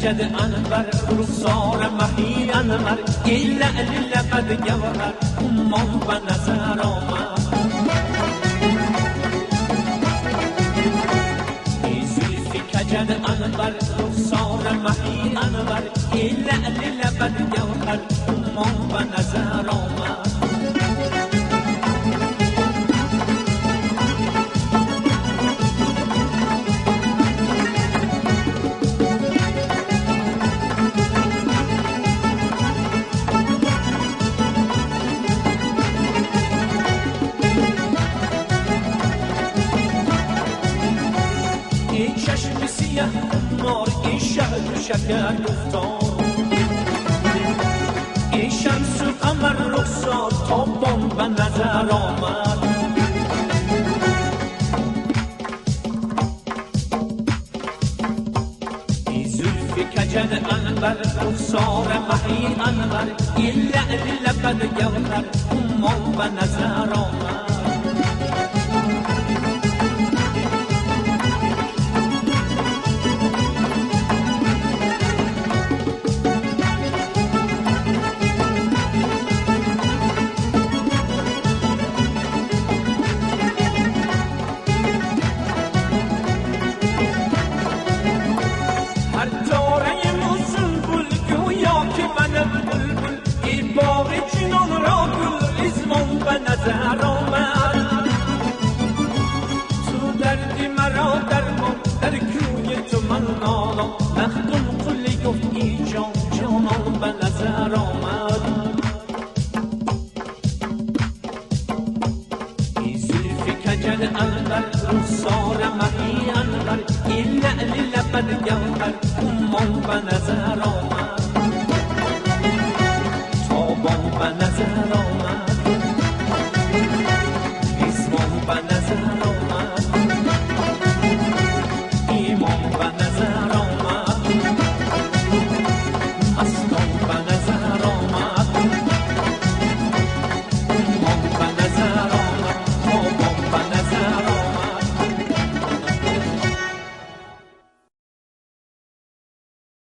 کجد انور رخسار مهی انور ایل لبد گوهر امان و نظر آمد ای زلفی کجد انور رخسار مهی انور ایل لبد گوهر امان و نظر آمد چشم سیه نار ای شهد شکر گفتار ای شمس و قمر رخسار تابان به نظر آمد ای زلف کجد انور رخسار مهی انور ای لعل لبد گوهر امان به نظر آمد نظر آمد تو دردی مرا درمان در کوی تو من نالم مخدوم قلی گفت ای جان جانان به نظر آمد ای زلفی کجد انور رخسار مهی انور ای لعل لبد گوهر امان به نظر آمد